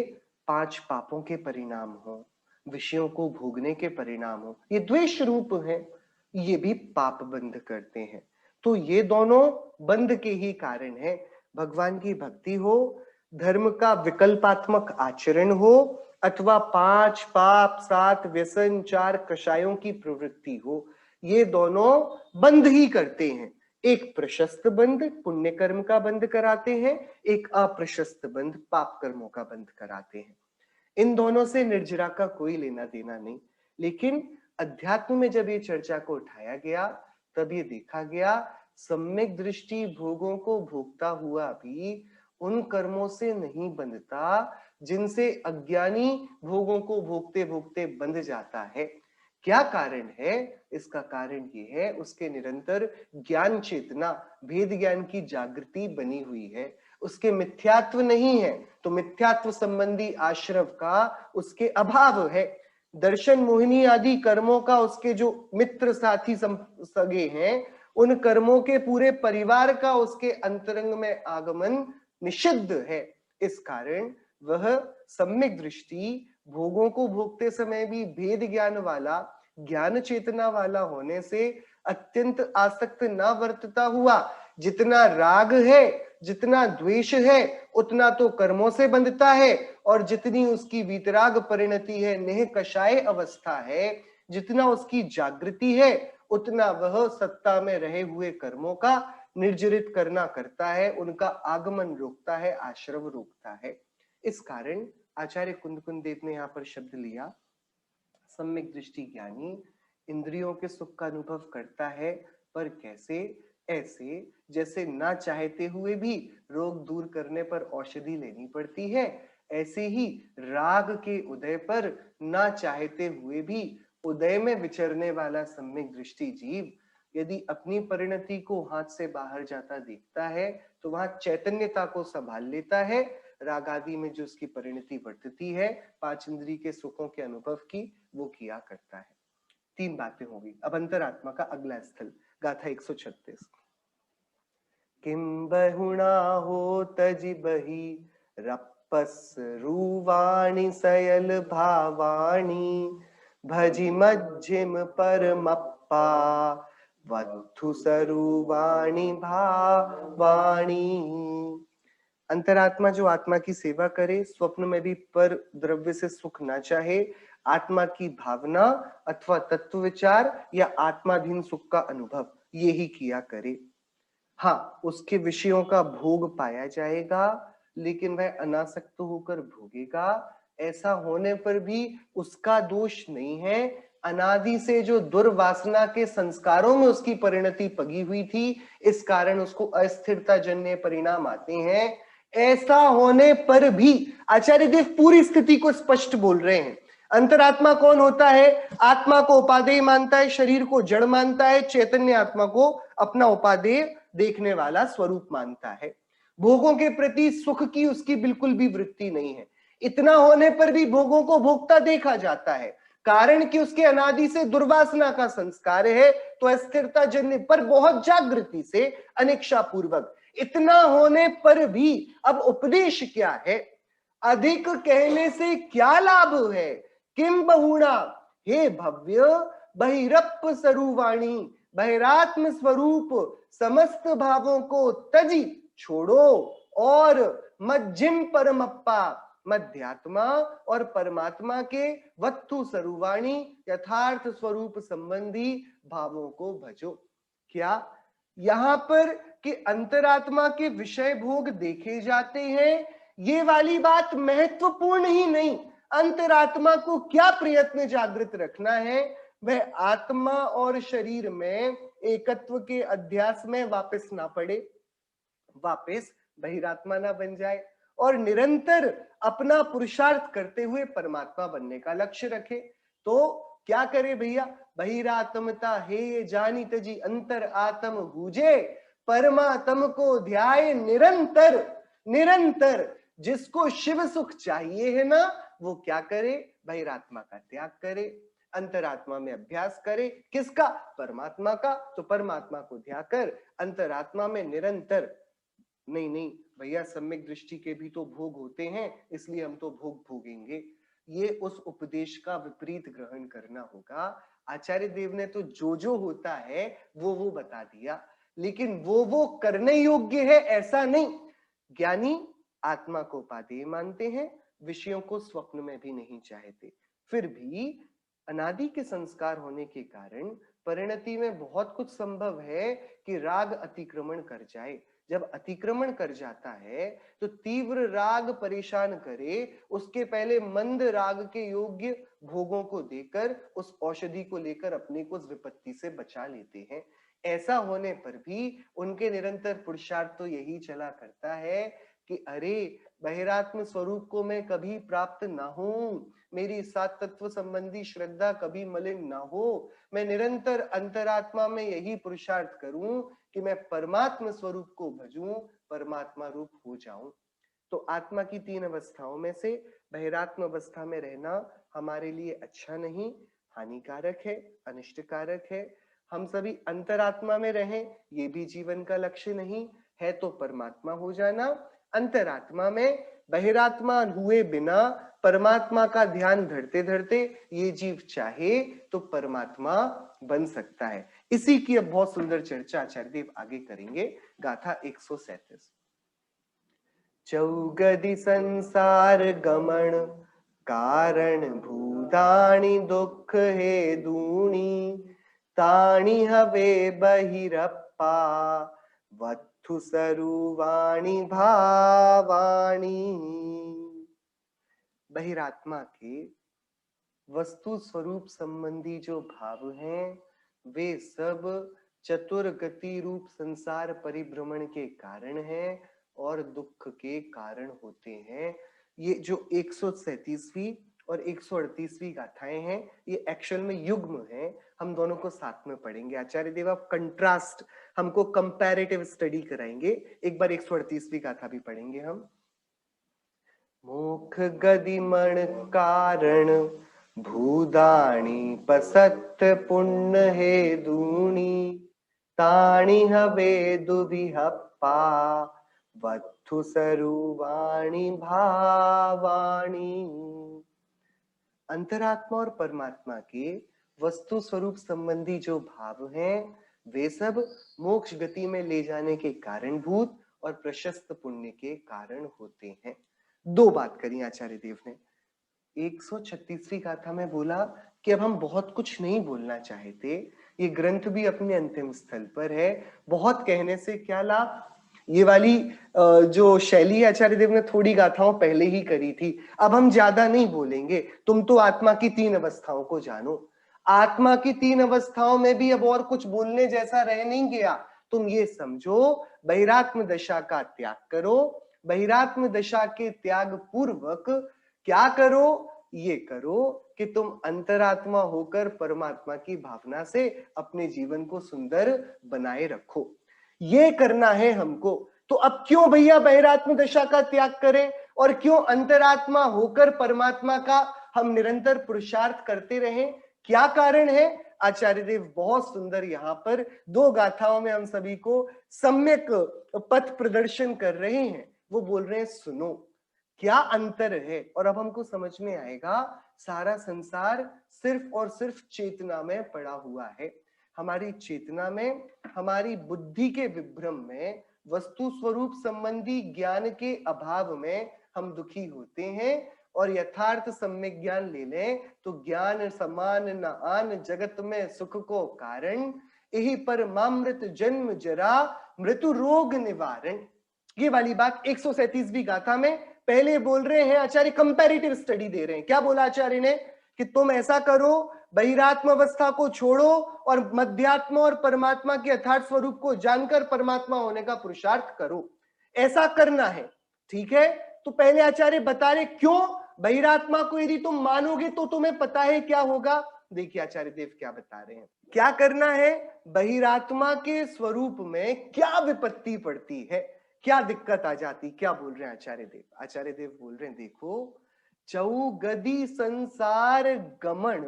5 पापों के परिणाम हो, विषयों को भोगने के परिणाम हो, ये द्वेष रूप है, ये भी पाप बंध करते हैं। तो ये दोनों बंध के ही कारण है। भगवान की भक्ति हो, धर्म का विकल्पात्मक आचरण हो, अथवा 5 पाप, 7 व्यसन, 4 कषायों की प्रवृत्ति हो, ये दोनों बंध ही करते हैं। एक प्रशस्त बंध पुण्य कर्म का बंध कराते हैं, एक अप्रशस्त बंध पाप कर्मों का बंध कराते हैं। इन दोनों से निर्जरा का कोई लेना देना नहीं। लेकिन अध्यात्म में जब ये चर्चा को उठाया गया, तब ये देखा गया सम्यक दृष्टि भोगों को भोगता हुआ भी उन कर्मों से नहीं बंधता जिनसे अज्ञानी भोगों को भोगते भोगते बंध जाता है। क्या कारण है? इसका कारण ये है उसके निरंतर ज्ञान चेतना, भेद ज्ञान की जागृति बनी हुई है, उसके मिथ्यात्व नहीं है, तो मिथ्यात्व संबंधी आश्रव का उसके अभाव है। दर्शन मोहिनी आदि कर्मों का उसके जो मित्र साथी सगे हैं, उन कर्मों के पूरे परिवार का उसके अंतरंग में आगमन निषिद्ध है। इस कारण वह सम्यक दृष्टि भोगों को भोगते समय भी भेद ज्ञान वाला, ज्ञान चेतना वाला होने से अत्यंत आसक्त न वर्तता हुआ, जितना राग है, जितना द्वेष है, उतना तो कर्मों से बंधता है, और जितनी उसकी वीतराग परिणति है, नेह कषाय अवस्था है, जितना उसकी जागृति है, उतना वह सत्ता में रहे हुए कर्मों का निर्जरित करना करता है, उनका आगमन रोकता है, आश्रव रोकता है। इस कारण आचार्य कुंद देव ने यहाँ पर शब्द लिया, सम्यक दृष्टि ज्ञानी इंद्रियों के सुख का अनुभव करता है, पर कैसे? ऐसे जैसे ना चाहते हुए भी रोग दूर करने पर औषधि लेनी पड़ती है, ऐसे ही राग के उदय पर ना चाहते हुए भी उदय में विचरने वाला सम्यक दृष्टि जीव यदि अपनी परिणति को हाथ से बाहर जाता देखता है, तो वहां चैतन्यता को संभाल लेता है। राग आदि में जो उसकी परिणति वर्तती है, 5 इंद्रिय के सुखों के अनुभव की, वो किया करता है। 3 बातें होगी। अब अंतरात्मा का अगला स्थल, गाथा 136। किम बहुना हो तजि बही रप्पस रूवाणी सयल भावाणी भजि मज्जिम परमप्पा वत्थु सरुवाणी भावाणी। अंतरात्मा जो आत्मा की सेवा करे, स्वप्न में भी पर द्रव्य से सुख ना चाहे, आत्मा की भावना अथवा तत्व विचार या आत्माधीन सुख का अनुभव ये ही किया करे। हाँ, उसके विषयों का भोग पाया जाएगा, लेकिन वह अनासक्त होकर भोगेगा। ऐसा होने पर भी उसका दोष नहीं है। अनादि से जो दुर्वासना के संस्कारों में उसकी परिणति पगी हुई थी, इस कारण उसको अस्थिरता जन्य परिणाम आते हैं। ऐसा होने पर भी आचार्य देव पूरी स्थिति को स्पष्ट बोल रहे हैं। अंतरात्मा कौन होता है? आत्मा को उपादेय मानता है, शरीर को जड़ मानता है, चैतन्य आत्मा को अपना उपादेय देखने वाला स्वरूप मानता है। भोगों के प्रति सुख की उसकी बिल्कुल भी वृत्ति नहीं है। इतना होने पर भी भोगों को भोगता देखा जाता है, कारण कि उसके अनादि से दुर्वासना का संस्कार है, तो अस्थिरता जन्य पर बहुत जागृति से अनिक्षा पूर्वक। इतना होने पर भी अब उपदेश क्या है? अधिक कहने से क्या लाभ है? किम बहुणा, हे भव्य बहिरप्प सरुवाणी, बहिरात्म स्वरूप समस्त भावों को तजी छोड़ो और मज्जिम परमप्पा, मध्यात्मा और परमात्मा के वत्थु सरुवाणी यथार्थ स्वरूप संबंधी भावों को भजो। क्या यहां पर कि अंतरात्मा के विषय भोग देखे जाते हैं, ये वाली बात महत्वपूर्ण ही नहीं। अंतरात्मा को क्या प्रयत्न जागृत रखना है? वह आत्मा और शरीर में एकत्व के अध्यास में वापस ना पड़े, वापस बहिरात्मा ना बन जाए, और निरंतर अपना पुरुषार्थ करते हुए परमात्मा बनने का लक्ष्य रखे। तो क्या करे भैया? बहिरात्मता हे जानी तजी अंतर आत्म भूजे, परमात्म को ध्याय निरंतर। निरंतर जिसको शिव सुख चाहिए है ना, वो क्या करे? बहिरात्मा का त्याग करे, अंतरात्मा में अभ्यास करे। किसका? परमात्मा का। तो परमात्मा को ध्यान कर अंतरात्मा में निरंतर नहीं नहीं भैया, सम्यक दृष्टि के भी तो भोग होते हैं, इसलिए हम तो भोग भोगेंगे। ये उस उपदेश का विपरीत ग्रहण करना होगा। आचार्य देव ने तो जो होता है वो बता दिया, लेकिन वो करने योग्य है ऐसा नहीं। ज्ञानी आत्मा को उपादेय मानते हैं, विषयों को स्वप्न में भी नहीं चाहते, फिर भी अनादि के संस्कार होने के कारण परिणति में बहुत कुछ संभव है कि राग अतिक्रमण कर जाए। जब अतिक्रमण कर जाता है तो तीव्र राग परेशान करे, उसके पहले मंद राग के योग्य भोगों को देकर उस औषधि को लेकर अपने को उस विपत्ति से बचा लेते हैं। ऐसा होने पर भी उनके निरंतर पुरुषार्थ तो यही चला करता है कि अरे बहिरात्म स्वरूप को मैं कभी प्राप्त ना हूं, मेरी सात तत्व संबंधी श्रद्धा कभी मलिन ना हो, मैं निरंतर अंतरात्मा में यही पुरुषार्थ करूं कि मैं परमात्मा स्वरूप को भजूं, परमात्मा रूप हो जाऊं। तो आत्मा की तीन अवस्थाओं में से बहिरात्म अवस्था में रहना हमारे लिए अच्छा नहीं, हानिकारक है, अनिष्टकारक है। हम सभी अंतरात्मा में रहें, ये भी जीवन का लक्ष्य नहीं है। तो परमात्मा हो जाना, अंतरात्मा में बहिरात्मा हुए बिना परमात्मा का ध्यान धरते धरते ये जीव चाहे तो परमात्मा बन सकता है। इसी की अब बहुत सुंदर चर्चा आचार्य देव आगे करेंगे। गाथा 137। चौगदि संसार गमन कारण भूतानि दुख हे दूणी, ताणी हवे बहिरप्पा वत्थु सरुवाणी भावाणी। बहिरात्मा के वस्तु स्वरूप संबंधी जो भाव हैं वे सब चतुर्गति रूप संसार परिभ्रमण के कारण हैं और दुख के कारण होते हैं। ये जो 137वीं और 138वीं गाथाएं हैं ये एक्चुअल में युग्म है, हम दोनों को साथ में पढ़ेंगे। आचार्य देव आप कंट्रास्ट, हमको कंपैरेटिव स्टडी कराएंगे। एक बार 138वीं गाथा भी पढ़ेंगे हम। मोक्ष गदिमण कारण भूदाणी पसत पुण्य हे दूणी, ताणी हवे दुभिहप्पा वत्थु सरुवाणी भावाणी। अंतरात्मा और परमात्मा के वस्तु स्वरूप संबंधी जो भाव हैं वे सब मोक्ष गति में ले जाने के कारणभूत और प्रशस्त पुण्य के कारण होते हैं। दो बात करी आचार्य देव ने। 136वीं गाथा में बोला कि अब हम बहुत कुछ नहीं बोलना चाहते, ये ग्रंथ भी अपने अंतिम स्थल पर है, बहुत कहने से क्या लाभ। ये वाली जो शैली आचार्य देव ने थोड़ी गाथाओं पहले ही करी थी, अब हम ज्यादा नहीं बोलेंगे। तुम तो आत्मा की तीन अवस्थाओं को जानो, आत्मा की तीन अवस्थाओं में भी अब और कुछ बोलने जैसा रह नहीं गया। तुम ये समझो बहिरात्म दशा का त्याग करो, बहिरात्म दशा के त्याग पूर्वक क्या करो, ये करो कि तुम अंतरात्मा होकर परमात्मा की भावना से अपने जीवन को सुंदर बनाए रखो। ये करना है हमको। तो अब क्यों भैया बहिरात्म दशा का त्याग करें और क्यों अंतरात्मा होकर परमात्मा का हम निरंतर पुरुषार्थ करते रहें? क्या कारण है? आचार्य देव बहुत सुंदर यहाँ पर दो गाथाओं में हम सभी को सम्यक पथ प्रदर्शन कर रहे हैं। वो बोल रहे हैं सुनो क्या अंतर है, और अब हमको समझ में आएगा सारा संसार सिर्फ और सिर्फ चेतना में पड़ा हुआ है। हमारी चेतना में, हमारी बुद्धि के विभ्रम में, वस्तु स्वरूप संबंधी ज्ञान के अभाव में हम दुखी होते हैं। और यथार्थ सम्यक ज्ञान ले लें तो ज्ञान समान न आन जगत में सुख को कारण, यही परमामृत जन्म जरा मृत्यु रोग निवारण। ये वाली बात 137वीं गाथा में पहले बोल रहे हैं आचार्य, कंपैरेटिव स्टडी दे रहे हैं। क्या बोला आचार्य ने कि तुम ऐसा करो, बहिरात्म अवस्था को छोड़ो और मध्यात्मा और परमात्मा के यथार्थ स्वरूप को जानकर परमात्मा होने का पुरुषार्थ करो। ऐसा करना है, ठीक है। तो पहले आचार्य बता रहे क्यों बहिरात्मा को यदि तुम मानोगे तो तुम्हें पता है क्या होगा। देखिए आचार्य देव क्या बता रहे हैं, क्या करना है। बहिरात्मा के स्वरूप में क्या विपत्ति पड़ती है, क्या दिक्कत आ जाती, क्या बोल रहे हैं आचार्य देव। आचार्य देव बोल रहे हैं देखो, चौगदी संसार गमन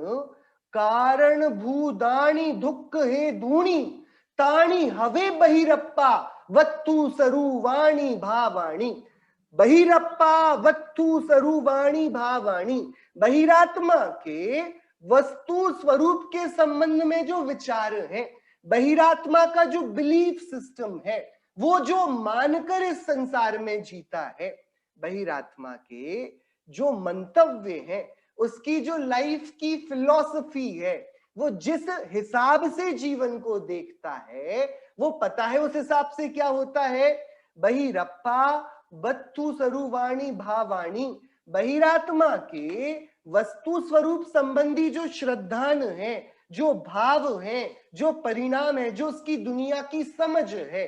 कारण भूदानी दुख हे दूणी, ताणी हवे बहिरप्पा वत्तु सरुवाणी भावाणी। बहिरप्पा वत्तु सरुवाणी भावाणी, बहिरात्मा के वस्तु स्वरूप के संबंध में जो विचार है, बहिरात्मा का जो बिलीफ सिस्टम है, वो जो मानकर इस संसार में जीता है, बहिरात्मा के जो मंतव्य है, उसकी जो लाइफ की फिलॉसफी है, वो जिस हिसाब से जीवन को देखता है, वो पता है उस हिसाब से क्या होता है। बहिरप्पा वत्तु सरुवाणी भावाणी, बहिरात्मा के वस्तु स्वरूप संबंधी जो श्रद्धान है, जो भाव है, जो परिणाम है, जो उसकी दुनिया की समझ है,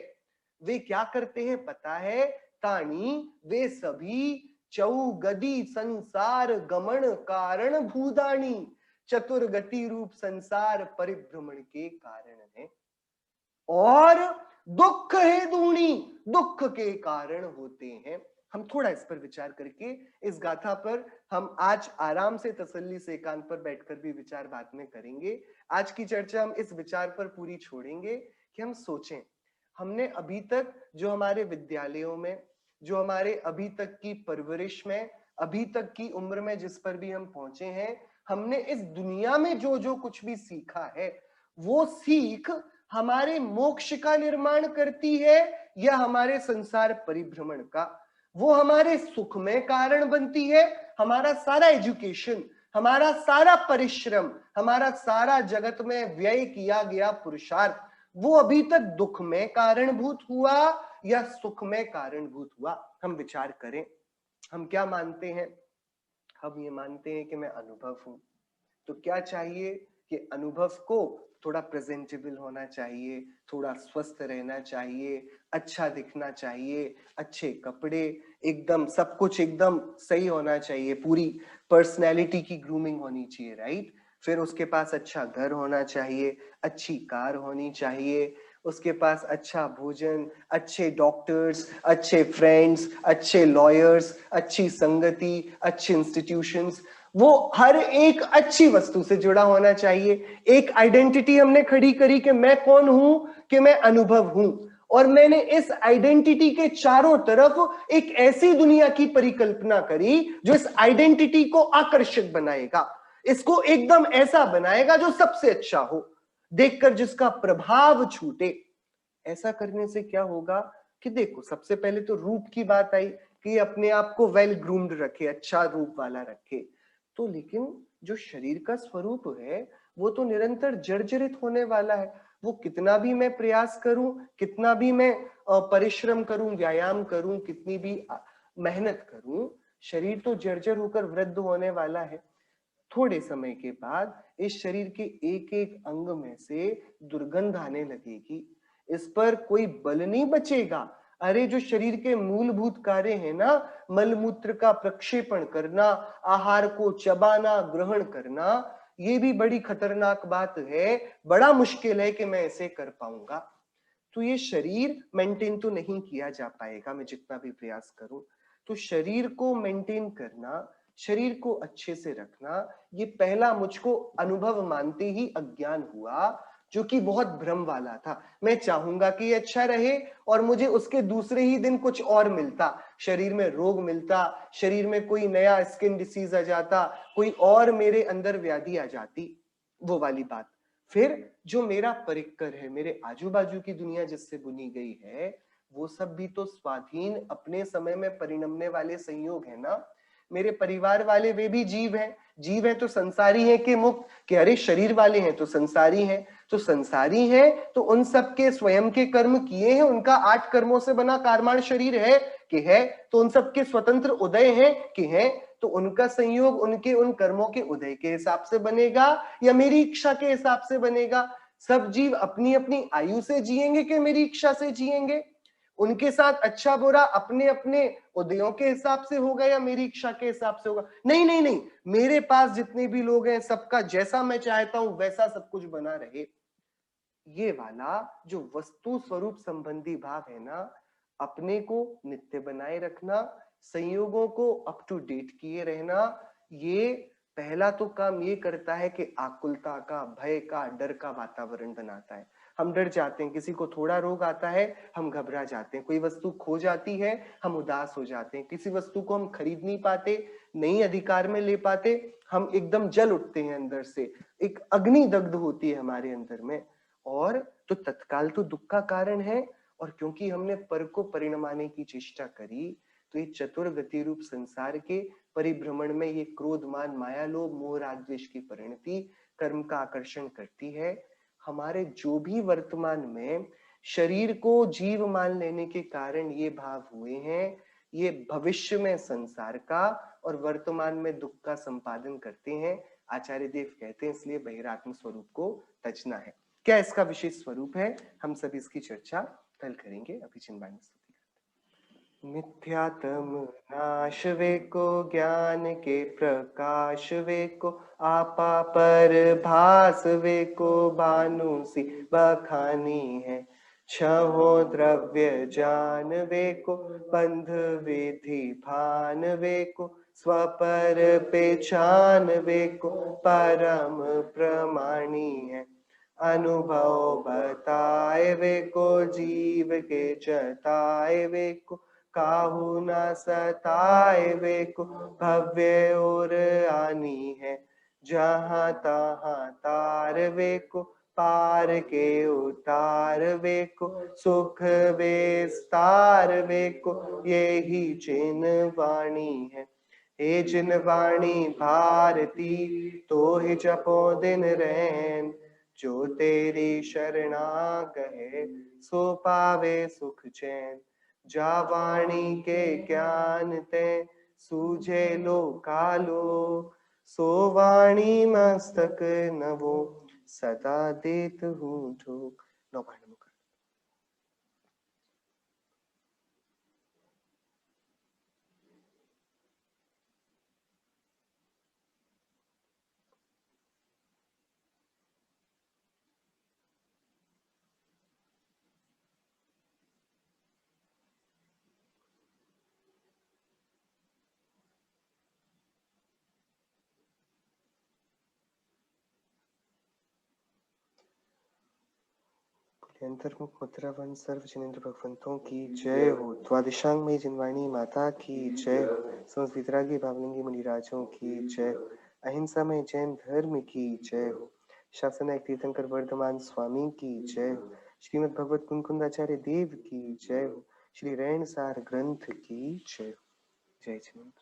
वे क्या करते हैं पता है। तानी वे सभी चौगदी संसार गमन कारण भूदानी, चतुर्गति रूप संसार परिभ्रमण के कारण है, और दुख है दूनी, दुख के कारण होते हैं। हम थोड़ा इस पर विचार करके इस गाथा पर हम आज आराम से तसल्ली से एकांत पर बैठकर भी विचार बाद में करेंगे। आज की चर्चा हम इस विचार पर पूरी छोड़ेंगे कि हम सोचें, हमने अभी तक जो हमारे विद्यालयों में, जो हमारे अभी तक की परवरिश में, अभी तक की उम्र में जिस पर भी हम पहुंचे हैं, हमने इस दुनिया में जो जो कुछ भी सीखा है, वो सीख हमारे मोक्ष का निर्माण करती है या हमारे संसार परिभ्रमण का। वो हमारे सुख में कारण बनती है। हमारा सारा एजुकेशन, हमारा सारा परिश्रम, हमारा सारा जगत में व्यय किया गया पुरुषार्थ, वो अभी तक दुख में कारणभूत हुआ या सुख में कारणभूत हुआ। हम विचार करें, हम क्या मानते हैं? हम ये मानते हैं कि मैं अनुभव हूं, तो क्या चाहिए कि अनुभव को थोड़ा प्रेजेंटेबल होना चाहिए, थोड़ा स्वस्थ रहना चाहिए, अच्छा दिखना चाहिए, अच्छे कपड़े, एकदम सब कुछ एकदम सही होना चाहिए, पूरी पर्सनैलिटी की ग्रूमिंग होनी चाहिए, राइट। फिर उसके पास अच्छा घर होना चाहिए, अच्छी कार होनी चाहिए, उसके पास अच्छा भोजन, अच्छे डॉक्टर्स, अच्छे फ्रेंड्स, अच्छे लॉयर्स, अच्छी संगति, अच्छे इंस्टीट्यूशंस, वो हर एक अच्छी वस्तु से जुड़ा होना चाहिए। एक आइडेंटिटी हमने खड़ी करी कि मैं कौन हूं, कि मैं अनुभव हूं, और मैंने इस आइडेंटिटी के चारों तरफ एक ऐसी दुनिया की परिकल्पना करी जो इस आइडेंटिटी को आकर्षक बनाएगा, इसको एकदम ऐसा बनाएगा जो सबसे अच्छा हो, देखकर जिसका प्रभाव छूटे। ऐसा करने से क्या होगा कि देखो, सबसे पहले तो रूप की बात आई कि अपने आप को वेल ग्रूम्ड रखे, अच्छा रूप वाला रखे, तो लेकिन जो शरीर का स्वरूप है वो तो निरंतर जर्जरित होने वाला है। वो कितना भी मैं प्रयास करूं, कितना भी मैं परिश्रम करूं, व्यायाम करूं, कितनी भी मेहनत करूं, शरीर तो जर्जर होकर वृद्ध होने वाला है। थोड़े समय के बाद इस शरीर के एक एक अंग में से दुर्गंध आने लगेगी, इस पर कोई बल नहीं बचेगा। अरे जो शरीर के मूलभूत कार्य है ना, मलमूत्र का प्रक्षेपण करना, आहार को चबाना, ग्रहण करना, ये भी बड़ी खतरनाक बात है। बड़ा मुश्किल है कि मैं इसे कर पाऊंगा। तो ये शरीर मेंटेन तो नहीं किया जा पाएगा, मैं जितना भी प्रयास करूं। तो शरीर को मेंटेन करना, शरीर को अच्छे से रखना, ये पहला मुझको अनुभव मानते ही अज्ञान हुआ, जो कि बहुत भ्रम वाला था। मैं चाहूंगा कि ये अच्छा रहे और मुझे उसके दूसरे ही दिन कुछ और मिलता, शरीर में रोग मिलता, शरीर में कोई नया स्किन डिसीज आ जाता, कोई और मेरे अंदर व्याधि आ जाती, वो वाली बात। फिर जो मेरा परिक्कर है, मेरे आजू बाजू की दुनिया जिससे बुनी गई है, वो सब भी तो स्वाधीन अपने समय में परिणमने वाले संयोग है ना। मेरे परिवार वाले वे भी जीव हैं, जीव है तो संसारी है कि मुक्त, कि अरे शरीर वाले हैं तो संसारी हैं, तो संसारी हैं तो उन सब के स्वयं के कर्म किए हैं, उनका 8 कर्मों से बना कारमाण शरीर है कि है, तो उन सब के स्वतंत्र उदय हैं कि है, तो उनका संयोग उनके उन कर्मों के उदय के हिसाब से बनेगा या मेरी इच्छा के हिसाब से बनेगा। सब जीव अपनी अपनी आयु से जिएंगे कि मेरी इच्छा से जिएंगे, उनके साथ अच्छा बुरा अपने अपने उदयों के हिसाब से होगा या मेरी इच्छा के हिसाब से होगा? नहीं नहीं नहीं, मेरे पास जितने भी लोग हैं सबका जैसा मैं चाहता हूं वैसा सब कुछ बना रहे। ये वाला जो वस्तु स्वरूप संबंधी भाव है ना, अपने को नित्य बनाए रखना, संयोगों को अप टू डेट किए रहना, ये पहला तो काम ये करता है कि आकुलता का, भय का, डर का वातावरण बनाता है। हम डर जाते हैं, किसी को थोड़ा रोग आता है हम घबरा जाते हैं, कोई वस्तु खो जाती है हम उदास हो जाते हैं, किसी वस्तु को हम खरीद नहीं पाते, नहीं अधिकार में ले पाते, हम एकदम जल उठते हैं अंदर से, एक अग्नि दग्ध होती है हमारे अंदर में, और तो तत्काल तो दुख का कारण है। और क्योंकि हमने पर को परिणमाने की चेष्टा करी, तो ये चतुर गति रूप संसार के परिभ्रमण में ये क्रोध मान माया लोभ मोह राग द्वेष की परिणति कर्म का आकर्षण करती है। हमारे जो भी वर्तमान में शरीर को जीव मान लेने के कारण ये भाव हुए हैं, ये भविष्य में संसार का और वर्तमान में दुख का संपादन करते हैं। आचार्य देव कहते हैं इसलिए बहिरात्म स्वरूप को तजना है। क्या इसका विशेष स्वरूप है, हम सब इसकी चर्चा कल करेंगे। अभी चिन्मय मिथ्यात्म नाश वे को ज्ञान के प्रकाश वे को आपा पर भास वे को भानु सी बखानी है। छहो द्रव्य जान वे को बंध विधि भान वे को स्वपर पहचान वे को परम प्रमाणी है। अनुभव बताए वे को जीव के जताए वे को काहू न सताए वे को भव्य और आनी है। जहाँ तहाँ तार वे को पार के उतार वे को सुख विस्तार वे को यही जिन वाणी है। हे जिन वाणी भारती तो ही जपो दिन रैन। जो तेरी शरणा गए सो पावे सुख चैन। जा वाणी के ज्ञान ते सूझे लो कालो। सो वाणी मस्तक नवो सदा देत हूँ ठोक। नौभान मुख। अंतर्मुख मुद्रावन सर्व जनेन्द्र भगवंतों की जय हो। द्वादशांग में जिनवाणी माता की जय हो। समस्त वितरागी भावलिंगी मुनिराजों की जय हो। अहिंसा में जैन धर्म की जय हो। शासन एक तीर्थंकर वर्धमान स्वामी की जय हो। श्रीमद् भगवत कुंकुंदाचार्य देव की जय हो। श्री रैणसार ग्रंथ की जय हो। जय जिनेन्द्र।